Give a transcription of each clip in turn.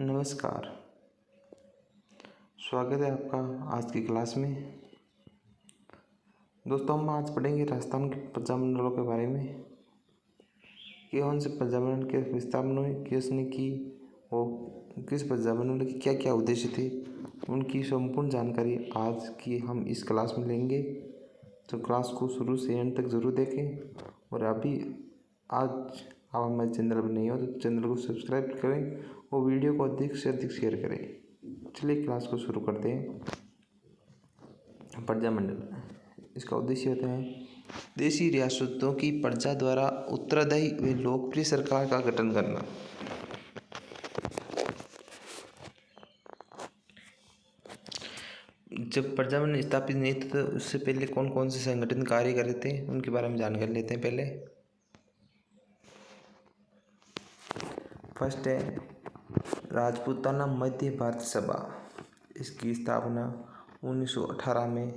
नमस्कार। स्वागत है आपका आज की क्लास में। दोस्तों, हम आज पढ़ेंगे राजस्थान के प्रजामंडलों के बारे में कि कौन से प्रजामंडल के स्थापना किसने की और किस प्रजामंडल की क्या क्या उद्देश्य थे, उनकी संपूर्ण जानकारी आज की हम इस क्लास में लेंगे। तो क्लास को शुरू से एंड तक ज़रूर देखें। और अभी आज आप हमारे चैनल पर नहीं हो तो चैनल को सब्सक्राइब करें और वीडियो को अधिक से अधिक शेयर करें। चलिए क्लास को शुरू करते हैं। प्रजामंडल, इसका उद्देश्य होता है देशी रियासतों की प्रजा द्वारा उत्तरदायी व लोकप्रिय सरकार का गठन करना। जब प्रजामंडल स्थापित नहीं थे तो उससे पहले कौन कौन से संगठन कार्य कर रहे थे उनके बारे में जानकारी लेते हैं। पहले फर्स्ट है राजपूताना मध्य भारत सभा। इसकी स्थापना 1918 में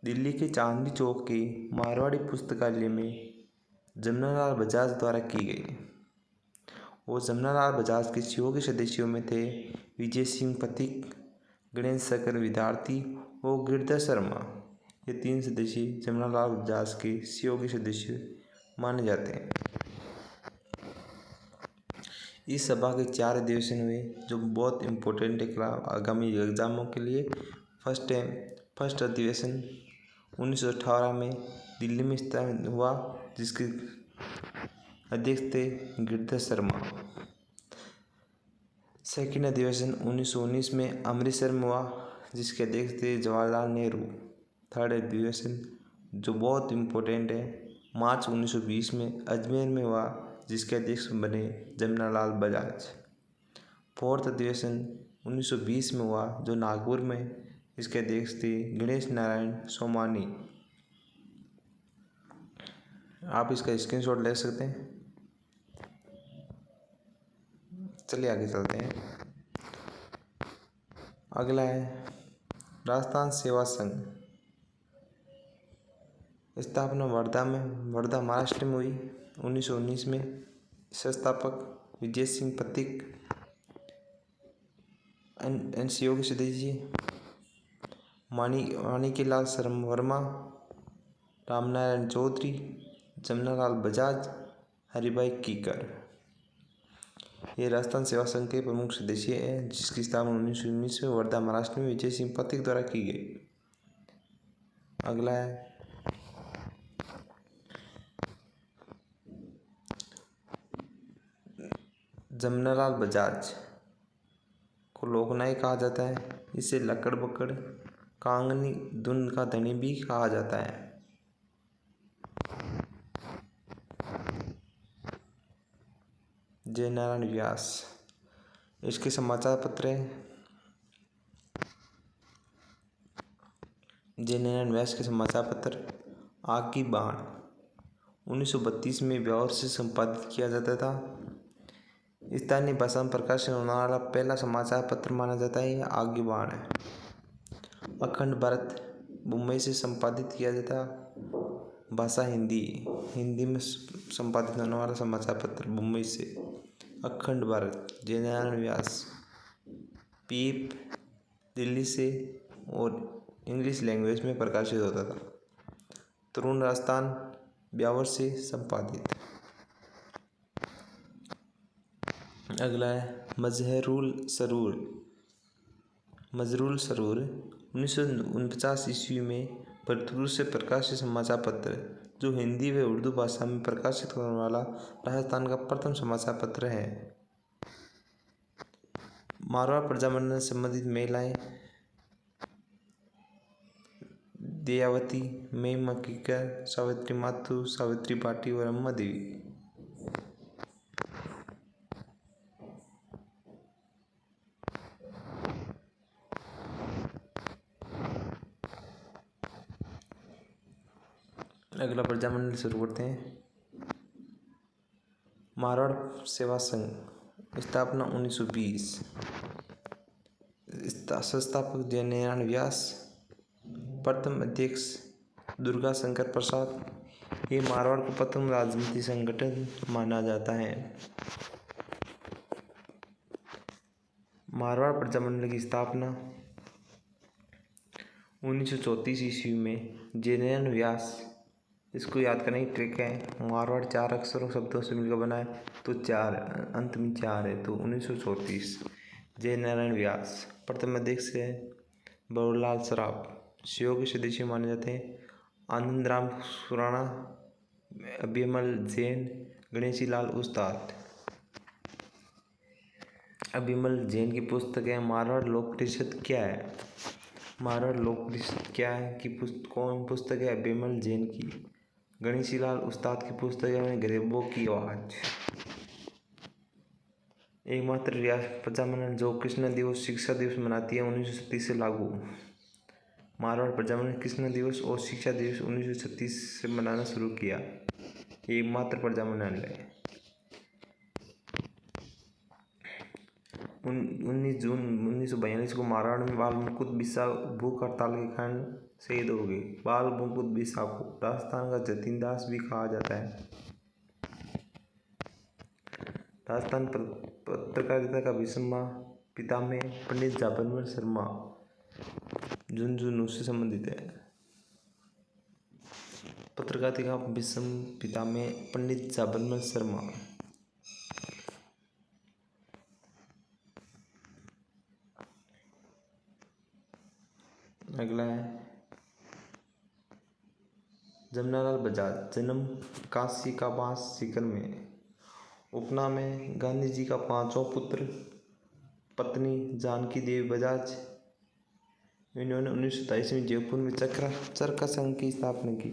दिल्ली के चांदनी चौक के मारवाड़ी पुस्तकालय में जमनालाल बजाज द्वारा की गई। वो जमनालाल बजाज के सहयोगी सदस्यों में थे विजय सिंह पथिक, गणेश शंकर विद्यार्थी और गिरधर शर्मा। ये तीन सदस्य जमनालाल बजाज के सहयोगी सदस्य माने जाते हैं। इस सभा के 4 अधिवेशन हुए जो बहुत इम्पोर्टेंट है आगामी एग्जामों के लिए। फर्स्ट अधिवेशन 1918 में दिल्ली में स्थापित हुआ जिसके अध्यक्ष थे गिरधर शर्मा। सेकेंड अधिवेशन 1919 में अमृतसर में हुआ जिसके अध्यक्ष थे जवाहरलाल नेहरू। थर्ड अधिवेशन जो बहुत इम्पोर्टेंट है मार्च 1920 में अजमेर में हुआ जिसके अध्यक्ष बने जमनालाल बजाज। फोर्थ अधिवेशन 1920 में हुआ जो नागपुर में, इसके अध्यक्ष थे गणेश नारायण सोमानी। आप इसका स्क्रीनशॉट ले सकते हैं। चलिए आगे चलते हैं। अगला है राजस्थान सेवा संघ। स्थापना वर्धा महाराष्ट्र में हुई 1919 में। संस्थापक विजय सिंह पथिक, सहयोगी सदस्य माणिक्यलाल वर्मा, रामनारायण चौधरी, जमनालाल बजाज, हरिभाई कीकर। ये राजस्थान सेवा संघ के प्रमुख सदस्य हैं जिसकी स्थापना 1919 में वर्धा महाराष्ट्र में विजय सिंह पथिक द्वारा की गई। अगला है जमनालाल बजाज को लोकनायक कहा जाता है। इसे लकड़ बकड़ कांगनी धुन का धनी भी कहा जाता है। जय नारायण व्यास, इसके समाचार पत्र है जय नारायण व्यास के समाचार पत्र आग की बाण 1932 में ब्यावर से संपादित किया जाता था। स्थानीय भाषा में प्रकाशित होने वाला पहला समाचार पत्र माना जाता है यह आग की बाण है। अखंड भारत मुंबई से संपादित किया जाता भाषा हिंदी में संपादित होने वाला समाचार पत्र मुंबई से अखंड भारत। जय नारायण व्यास पीप दिल्ली से और इंग्लिश लैंग्वेज में प्रकाशित होता था। तरुण राजस्थान ब्यावर से संपादित। अगला है मजहरूल सरूर 1949 ईस्वी में भरतपुर से प्रकाशित समाचार पत्र जो हिंदी व उर्दू भाषा में प्रकाशित होने वाला राजस्थान का प्रथम समाचार पत्र है। मारवाड़ प्रजामंडल से संबंधित महिलाएं दयावती, महिमा कीकर, सावित्री माथुर, सावित्री बाटी और अम्मा देवी। अगला प्रजामंडल शुरू करते हैं। मारवाड़ सेवा संघ स्थापना 1920। संस्थापक जय नारायण व्यास, प्रथम अध्यक्ष दुर्गा शंकर प्रसाद। ये मारवाड़ का प्रथम राजनीतिक संगठन माना जाता है। मारवाड़ प्रजामंडल की स्थापना 1934 ईस्वी में जेनेरल व्यास। इसको याद करने की ट्रिक है, मारवाड़ 4 अक्षरों शब्दों से मिलकर बना है, तो 4 अंत में 4 है, तो 1934 जयनारायण व्यास। प्रथम अध्यक्ष है बड़ूलाल सराफ। शिव के सदस्य माने जाते हैं आनंद राम खुराना, अभिमल जैन, गणेशी लाल उस्ताद। अभिमल जैन की पुस्तक है मारवाड़ लोक परिषद क्या है। मारवाड़ लोक परिषद क्या है कि कौन पुस्तक है, अभिमल जैन की। गणेशी लाल उस्ताद की पुस्तक है गरीबों की आवाज। एकमात्र रियासत प्रजामंडल जो कृष्ण दिवस शिक्षा दिवस मनाती है 1936 से लागू। मारवाड़ प्रजामंडल कृष्ण दिवस और शिक्षा दिवस 1936 से मनाना शुरू किया। एकमात्र प्रजामंडल है। 19 जून 1942 को मारवाड़ में बाल मुकुट बिस्सा भूख हड़ताल के कारण शहीद हो गए। बाल मुकुट बिस्सा को राजस्थान का जतीन दास भी कहा जाता है। राजस्थान पत्रकारिता का विषम पितामह पंडित जाबरमल शर्मा झुंझुनू से संबंधित है। पत्रकारिता का विषम पितामह पंडित जाबरमल शर्मा। अगला है जमनालाल बजाज। जन्म काशी का बास सीकर में। उपनाम है गांधी जी का 5वां पुत्र। पत्नी जानकी देवी बजाज। इन्होंने 1927 में जयपुर में चरखा संघ की स्थापना की।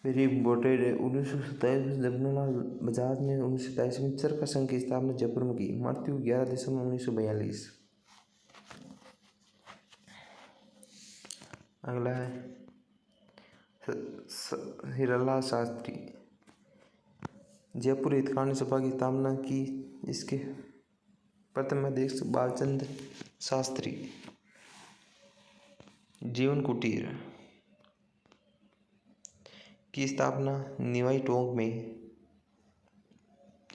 वेरी इम्पोर्टेंट है। 1927 में जमनालाल बजाज ने 1927 में चरखा संघ की स्थापना जयपुर में की। मृत्यु 11 दिसंबर 1942। अगला है हीरालाल शास्त्री। जयपुर हितकांड सभा की स्थापना की। इसके प्रथम अध्यक्ष बालचंद्र शास्त्री। जीवन कुटीर की स्थापना निवाई टोंक में।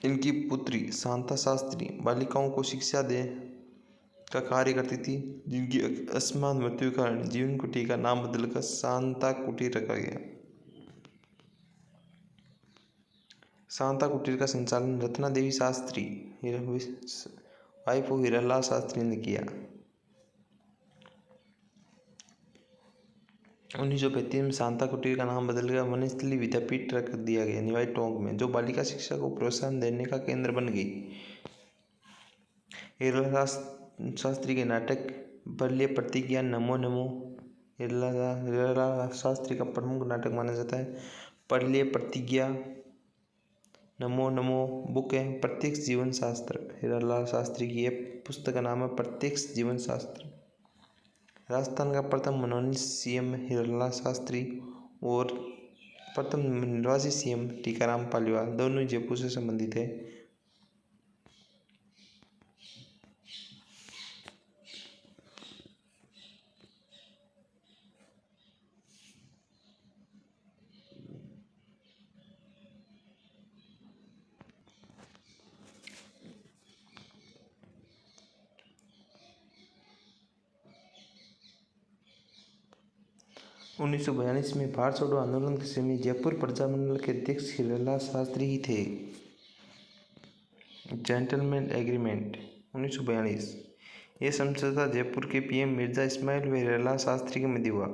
इनकी पुत्री शांता शास्त्री बालिकाओं को शिक्षा दे का कार्य करती थी, जिनकी अकस्मात मृत्यु के कारण जीवन कुटीर का नाम बदलकर शांता कुटीर रखा गया। शांता कुटीर का संचालन रत्ना देवी शास्त्री वाइफ ऑफ हीरालाल शास्त्री ने किया। 1935 में शांता कुटीर का नाम बदलकर वनस्थली विद्यापीठ रख दिया गया निवाई टोंक में, जो बालिका शिक्षा को प्रोत्साहन देने का केंद्र बन गई। हीरालाल शास्त्री के नाटक बल्य प्रतिज्ञा, नमो नमो हीरालाल शास्त्री का प्रमुख नाटक माना जाता है। बल्य प्रतिज्ञा, नमो नमो बुक है प्रत्यक्ष जीवन शास्त्र। हीरालाल शास्त्री की यह पुस्तक का नाम है प्रत्यक्ष जीवन शास्त्र। राजस्थान का प्रथम मनोनीत सीएम हीरालाल शास्त्री और प्रथम निर्वाचित सीएम टीकाराम पालीवाल दोनों जयपुर से संबंधित है। उन्नीस में भारत छोड़ो आंदोलन के समय जयपुर प्रजामंडल के अध्यक्ष हीरालाल शास्त्री ही थे। Gentleman agreement 1942। यह समझौता जयपुर के पीएम मिर्जा इस्माइल व हीरालाल शास्त्री के मध्य हुआ,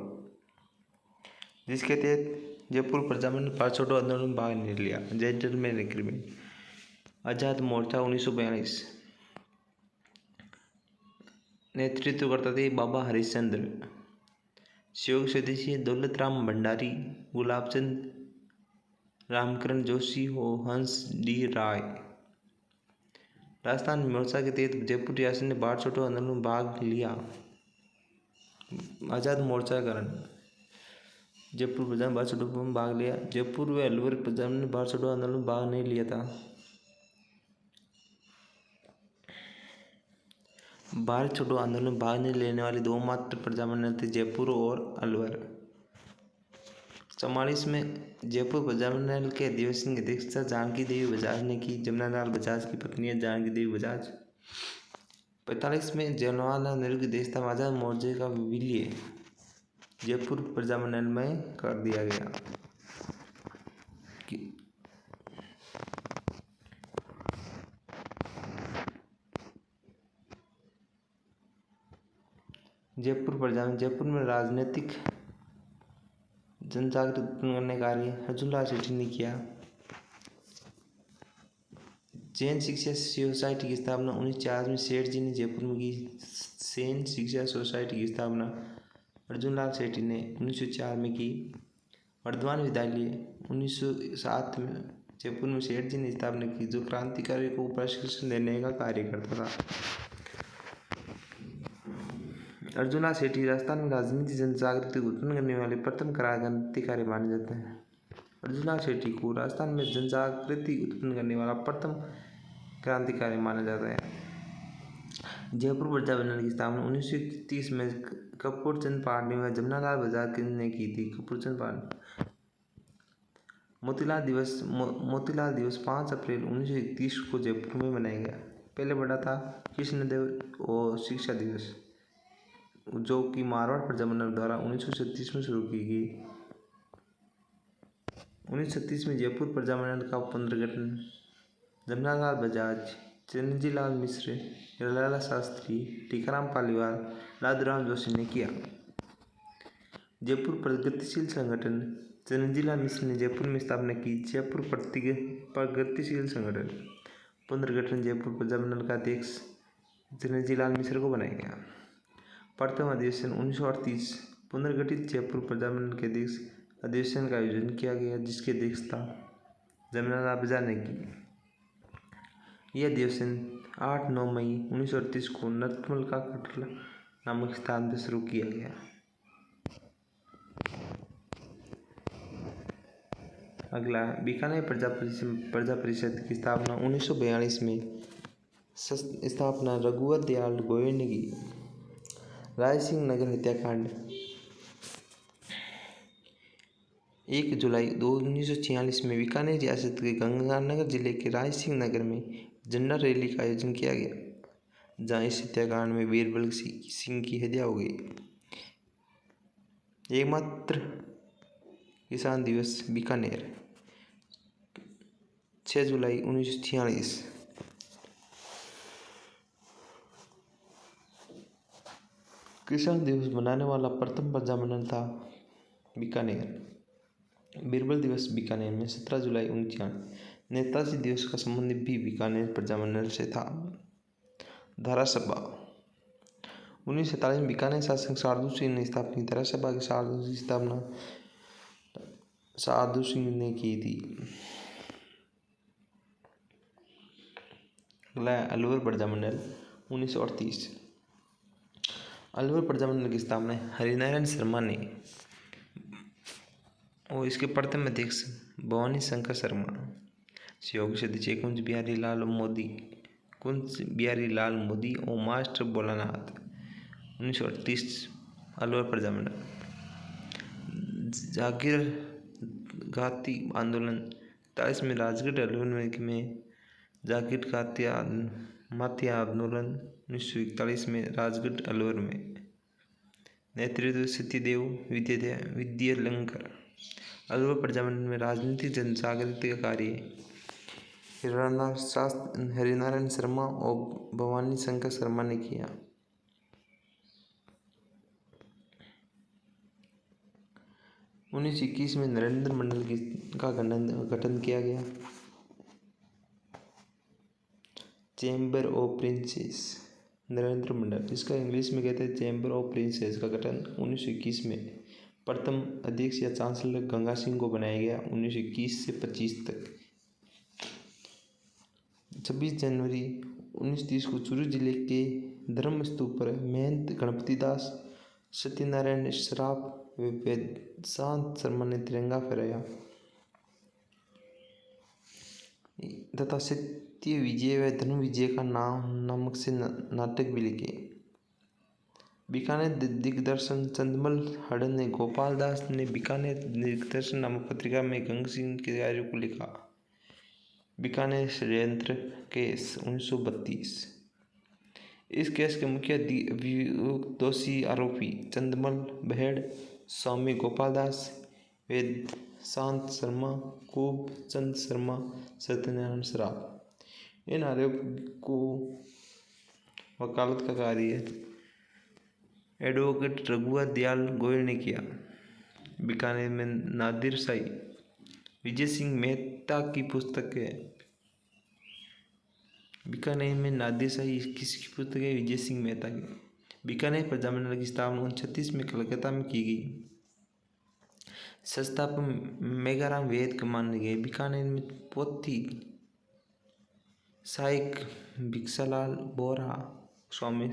जिसके तहत जयपुर प्रजामंडल भारत छोड़ो आंदोलन में भाग नहीं लिया। Gentleman agreement. आजाद मोर्चा 1942। नेतृत्व करते थे बाबा हरिश्चंद्र। सहयोग सदस्य दौलत राम भंडारी, गुलाबचंद, रामकरण जोशी और हंस डी राय। राजस्थान मोर्चा के तहत जयपुर रियासत ने भारत छोड़ो आंदोलन में भाग लिया। आजाद मोर्चा के कारण जयपुर प्रजा ने भारत छोड़ो में भाग लिया। जयपुर व अलवर प्रजा ने भारत छोड़ो आंदोलन में भाग नहीं लिया था। भारत छोड़ो आंदोलन में भाग नहीं लेने वाले दो मात्र प्रजामंडल थे, जयपुर और अलवर। 44 में जयपुर प्रजामंडल के अधिवेशन की अध्यक्षता जानकी देवी बजाज ने की। जमनालाल बजाज की पत्नी है जानकी देवी बजाज। 45 में जवाहरलाल नेहरू की देश था आजाद मोर्चे का विलय जयपुर प्रजामंडल में कर दिया गया। जयपुर में राजनीतिक जनजागृति उत्पन्न करने का कार्य अर्जुनलाल सेठी ने किया। जैन शिक्षा सोसाइटी की स्थापना 1904 में सेठ जी ने जयपुर में की। जैन शिक्षा सोसाइटी की स्थापना अर्जुनलाल सेठी ने 1904 में की। वर्धमान विद्यालय 1907 में जयपुर में सेठ जी ने स्थापना की, जो क्रांतिकारी को प्रशिक्षण देने का कार्य करता था। अर्जुनलाल सेठी राजस्थान में राजनीतिक जनजागृति उत्पन्न करने वाले प्रथम क्रांतिकारी माने जाते हैं। अर्जुनलाल सेठी को राजस्थान में जनजागृति उत्पन्न करने वाला प्रथम क्रांतिकारी माना जाता है। जयपुर प्रजामंडल की स्थापना 1931 में कपूरचंद पांडे व जमनालाल बजाज ने की थी। कपूरचंद पांडे। मोतीलाल दिवस 5 अप्रैल 1931 को जयपुर में मनाया गया। पहले बड़ा था कृष्णदेव और शिक्षा दिवस, जो कि मारवाड़ प्रजामंडल द्वारा 1936 में शुरू की गई। 1936 में जयपुर प्रजामंडल का पुनर्गठन जमनालाल बजाज, चिरंजीलाल मिश्र, हिरालाल शास्त्री, टीकाराम पालीवाल, लादूराम जोशी ने किया। जयपुर प्रगतिशील संगठन चिरंजीलाल मिश्र ने जयपुर में स्थापना की। जयपुर प्रगतिशील संगठन पुनर्गठन जयपुर प्रजामंडल का अध्यक्ष चिरंजीलाल मिश्र को बनाया गया। प्रथम अधिवेशन 1938 पुनर्गठित जयपुर प्रजामंडल के अध्यक्ष अधिवेशन का आयोजन किया गया, जिसकी अध्यक्षता जमनालाल बजाज ने की। यह अधिवेशन 8-9 मई 1938 को नर्मल का कटला नामक स्थान पर शुरू किया गया। अगला बीकानेर प्रजा परिषद की स्थापना 1942 में स्थापना रघुवर दयाल गोयल ने की। रायसिंह नगर हत्याकांड 1 जुलाई 1946 में बीकानेर रियासत के गंगानगर जिले के रायसिंह नगर में झंडा रैली का आयोजन किया गया, जहां इस हत्याकांड में बीरबल सिंह की हत्या हो गई। एकमात्र किसान दिवस बीकानेर 6 जुलाई 1946। किसान दिवस मनाने वाला प्रथम प्रजामंडल था बीकानेर। बीरबल दिवस बीकानेर में 17 जुलाई 1946। नेताजी दिवस का संबंध भी बीकानेर प्रजामंडल से था। धारासभा 1947 में बीकानेर शासक शार्दुल सिंह ने स्थापना की। धारासभा की स्थापना शार्दुल सिंह ने की थी। अगला अलवर प्रजामंडल 1938। अलवर प्रजामंडल की स्थापना हरिनारायण शर्मा ने और इसके प्रथम अध्यक्ष भवानी शंकर शर्मा, सहयोगी सदस्य कुंज बिहारी लाल मोदी और मास्टर भोलानाथ। 1938 अलवर प्रजामंडल। जागीर घाटी आंदोलन 1943 में राजगढ़ अलवर में जागीर घाटी आंदोलन 1941 में राजगढ़ अलवर में। नेतृत्व सत्यदेव विद्यालंकर। अलवर प्रजामंडल में राजनीतिक जनजागृति का कार्य हरिनारायण शर्मा और भवानी शंकर शर्मा ने किया। उन्नीस 1921 में नरेंद्र मंडल का गठन किया गया। चैम्बर ऑफ प्रिंसेस नरेंद्र मंडल, इसका इंग्लिश में कहते हैं चैम्बर ऑफ प्रिंसेस, का गठन 1921 में। प्रथम अध्यक्ष या चांसलर गंगा सिंह को बनाया गया 1921 से 25 तक। 26 जनवरी 1930 को चूरू जिले के धर्म स्तूप पर महंत गणपति दास, सत्यनारायण श्राफ व वेदांत शर्मा ने तिरंगा फहराया तथा सत्य विजय व धर्म विजय का नामक से नाटक भी लिखे। बीकानेर दिग्दर्शन चंदमल हडन ने गोपाल दास ने बीकानेर दिग्दर्शन नामक पत्रिका में गंगा सिंह के कार्यों को लिखा। बीकानेर षड्यंत्र केस 1932। इस केस के मुख्य दोषी आरोपी चंदमल बहेड़, स्वामी गोपाल दास, वेदांत शर्मा, खूब चंद शर्मा, सत्यनारायण सराफ। इन आरोपों वकालत का कार्य एडवोकेट रघुवर दयाल गोयल ने किया। बीकानेर में नादिर शाही, विजय सिंह मेहता की पुस्तक है। बीकानेर में नादिर शाही किसकी पुस्तक है? विजय सिंह मेहता की। बीकानेर प्रजामंडल की स्थापना 1936 में कलकत्ता में की गई। संस्थापक मेघाराम वैद्य माने गए। बीकानेर में पोथी सहायक भिक्षालाल बोरा, स्वामी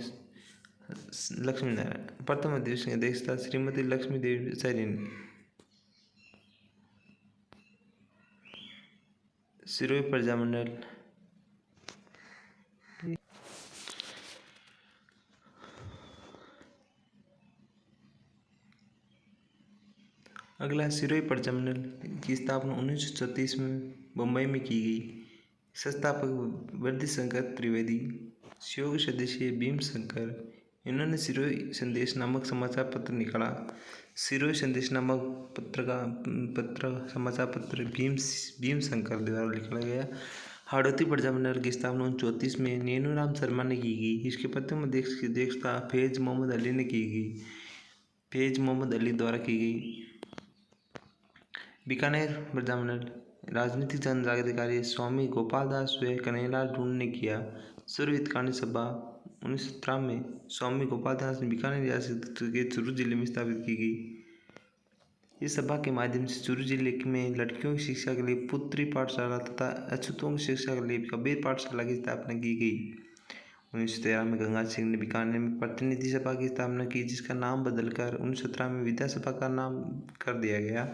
लक्ष्मी नारायण। प्रथम अध्यक्ष की अध्यक्षता श्रीमती लक्ष्मी देवी आचार्य ने। सिरोही प्रजामंडल अगला सिरोही प्रजामंडल की स्थापना 1934 में बम्बई में की गई। संस्थापक वर्दी शंकर त्रिवेदी, सहयोग सदस्य भीम शंकर। इन्होंने सिरोही संदेश नामक समाचार पत्र निकाला। सिरोही संदेश नामक समाचार पत्र भीम शंकर द्वारा लिखा गया। हाड़ौती प्रजामंडल की स्थापना 1934 में नेनूराम शर्मा ने की गई। इसके प्रथम अध्यक्ष की अध्यक्षता फैज मोहम्मद अली ने की गई। फैज मोहम्मद अली द्वारा की गई। बीकानेर प्रजामंडल राजनीतिक जन जागृति कार्य स्वामी गोपाल दास व कन्हैयालाल ढूंढ ने किया। सर्व हितकारी सभा 1917 में स्वामी गोपाल दास ने बीकानेर रियासत के चूरू जिले में स्थापित की गई। इस सभा के माध्यम से चूरू जिले में लड़कियों की शिक्षा के लिए पुत्री पाठशाला तथा अछूतों की शिक्षा के लिए कबीर पाठशाला की स्थापना की गई। 1913 में गंगा सिंह ने बीकानेर में प्रतिनिधि सभा की स्थापना की, जिसका नाम बदलकर 1917 में विद्या सभा का नाम कर दिया गया।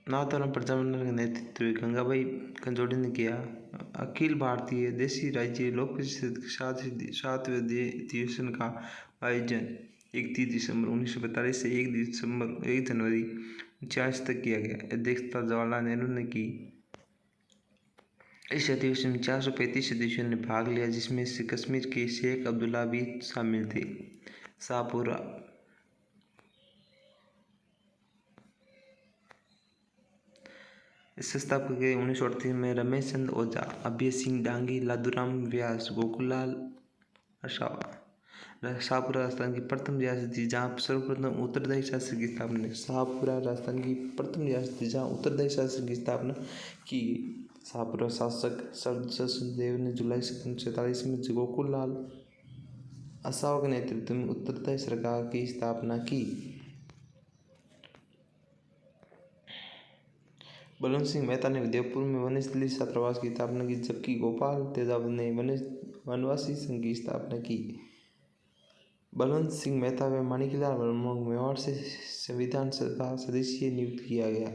नाथद्वारा प्रजामंडल का नेतृत्व गंगाबाई कंजोड़ी ने किया। अखिल भारतीय देशी राज्य लोक परिषद के 7वें अधिवेशन का आयोजन 31 दिसंबर 1945 से 1 जनवरी 1946 तक किया गया। अध्यक्षता जवाहरलाल नेहरू ने की। इस अधिवेशन में 435 सदस्यों ने भाग लिया, जिसमें से कश्मीर के शेख अब्दुल्ला भी शामिल थे। शाहपुरा संस्थापक के 1938 में रमेश चंद ओझा, अभय सिंह डांगी, लादूराम व्यास, गोकुललाल असावा। शाहपुरा राजस्थान की प्रथम रियासत थी जहाँ सर्वप्रथम उत्तरदायी शासन की स्थापना शाहपुरा राजस्थान की प्रथम रियासत थी जहाँ उत्तरदायी शासन की स्थापना की गई। शाहपुरा शासक सरदसदेव ने जुलाई 1747 में गोकुललाल असावा के नेतृत्व में उत्तरदायी सरकार की स्थापना की। बलवंत सिंह मेहता ने उदयपुर में वनस्थली छात्रावास की स्थापना की, जबकि गोपाल तेजाब ने वनवासी संघ की स्थापना की। बलवंत सिंह मेहता व माणिकलाल वर्मा को मेवाड़ से संविधान सभा सदस्य नियुक्त किया गया।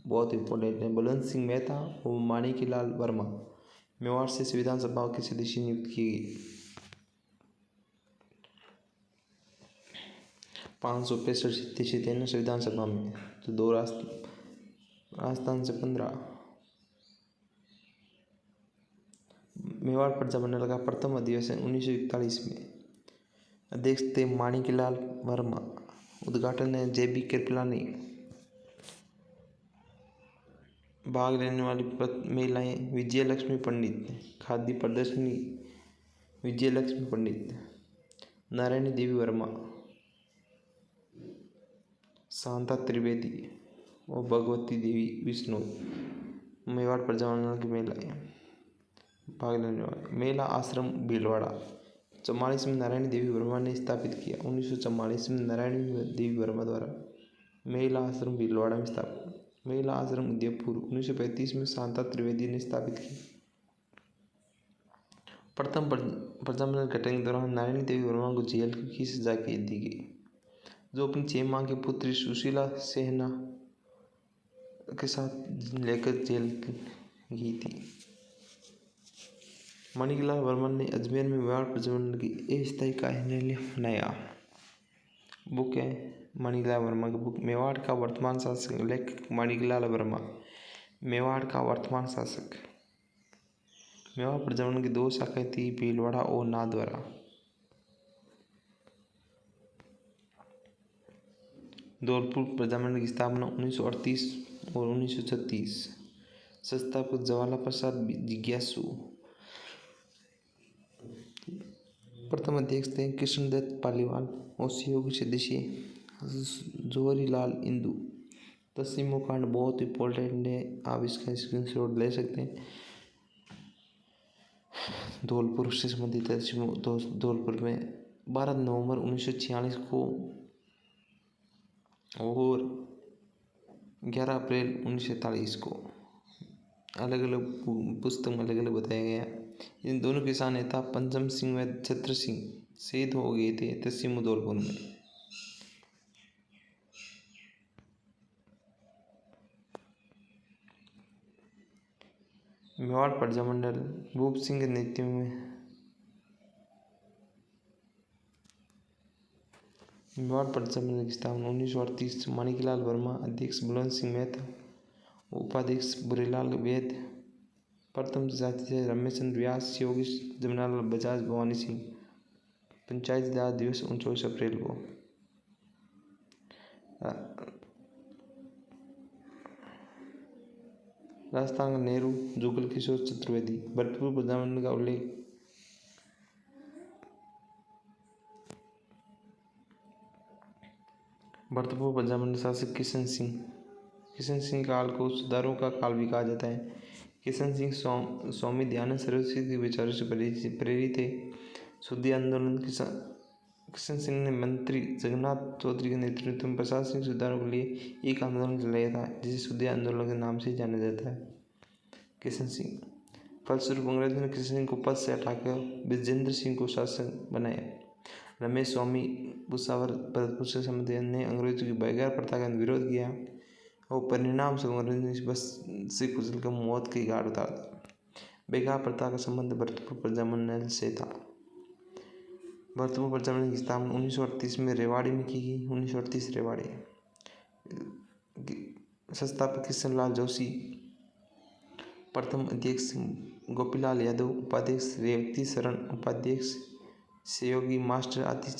बहुत इंपॉर्टेंट है। बलवंत सिंह मेहता और माणिकलाल वर्मा मेवाड़ से संविधान सभा के सदस्य नियुक्त किए गए। 565 सदस्य थे ना संविधान सभा में, तो 2 राजस्थान से 15। मेवाड़ प्रजामंडल का प्रथम अधिवेशन 1941 में। अध्यक्ष थे माणिकलाल वर्मा। उद्घाटन है JB कृपलानी। भाग लेने वाली महिलाएं विजयलक्ष्मी पंडित, खादी प्रदर्शनी विजयलक्ष्मी पंडित, नारायणी देवी वर्मा, शांता त्रिवेदी और भगवती देवी विष्णु। मेवाड़ प्रजामंडल की महिलाएं भाग लेने वाले। महिला आश्रम भीलवाड़ा 44 में नारायणी देवी वर्मा ने स्थापित किया। 1944 में नारायणी देवी वर्मा द्वारा महिला आश्रम भीलवाड़ा में स्थापित। महिला आश्रम उदयपुर 1935 में शांता त्रिवेदी ने स्थापित किया। प्रथम प्रजामंडल गठन के दौरान नारायणी देवी वर्मा को जेल की सजा दी गई, जो अपनी 6 माह की पुत्री सुशीला सेना के साथ लेकर जेल गई थी। माणिकलाल वर्मा ने अजमेर में मेवाड़ प्रजामंडल की अस्थायी कार्यालय बनाया। बुक है मणिलाल वर्मा की बुक। मेवाड़ का वर्तमान शासक, लेखक मणिलाल वर्मा। मेवाड़ का वर्तमान शासक। मेवाड़ प्रजनन की 2 शाखाएं थी, भीलवाड़ा और नाथद्वारा। धौलपुर प्रजामंडल की स्थापना 1938 और 1936। संस्थापक जवाहरलाल प्रसाद जिज्ञासु। प्रथम अध्यक्ष थे कृष्णदत्त पालीवाल और सहयोगी सदस्य जवाहरीलाल इंदु। दसवीं कांड बहुत इंपॉर्टेंट है, आप इसका स्क्रीनशॉट ले सकते हैं। धौलपुर से संबंधित है। धौलपुर में 12 नवंबर 1946 को और 11 अप्रैल 1947 को अलग अलग पुस्तक में अलग अलग बताया गया। इन दोनों किसान नेता पंचम सिंह व छत्र सिंह शहीद हो गए थे तहसील धौलपुर में। मेवाड़ प्रजामंडल भूप सिंह के नेतृत्व में मेवाड़ प्रजामंडल की स्थापना 1938। माणिकलाल वर्मा अध्यक्ष, बुलंद सिंह मेहता उपाध्यक्ष, बुरेलाल वैद प्रथम सदस्य, रमेश चंद्र व्यास, योगी जमनालाल बजाज, भवानी सिंह। पंचायत राज दिवस 29 अप्रैल को। राजस्थान का नेहरू, जुगल किशोर चतुर्वेदी। भरतपुर प्रजामंडल का उल्लेख भरतपुर प्रजामंडल शासक किशन सिंह काल को सुधारों का काल भी कहा जाता है। किशन सिंह स्वामी दयानंद सरस्वती के विचारों से प्रेरित थे। शुद्धि आंदोलन किशन सिंह ने मंत्री जगन्नाथ चौधरी के नेतृत्व में प्रशासनिक सुधारों के लिए एक आंदोलन चलाया था, जिसे शुद्धि आंदोलन के नाम से जाना जाता है। किशन सिंह फलस्वरूप अंग्रेजों ने किशन सिंह को पद से हटाकर विजेंद्र सिंह को शासक बनाया। रमेश स्वामी भूसावर भरतपुर से संबंधित ने अंग्रेजों की बैगार प्रथा का विरोध किया और परिणाम से अंग्रेजों ने बस से कुचल कर मौत की घाट उतार दिया। बैगार प्रथा का संबंध भरतपुर प्रजामंडल से था। भरतपुर प्रजामंडल की स्थापना 1938 में रेवाड़ी में की गई। 1938 रेवाड़ी। संस्थापक कृष्णलाल जोशी, प्रथम अध्यक्ष गोपीलाल यादव, उपाध्यक्ष रेवती शरण, उपाध्यक्ष सहयोगी मास्टर आतिश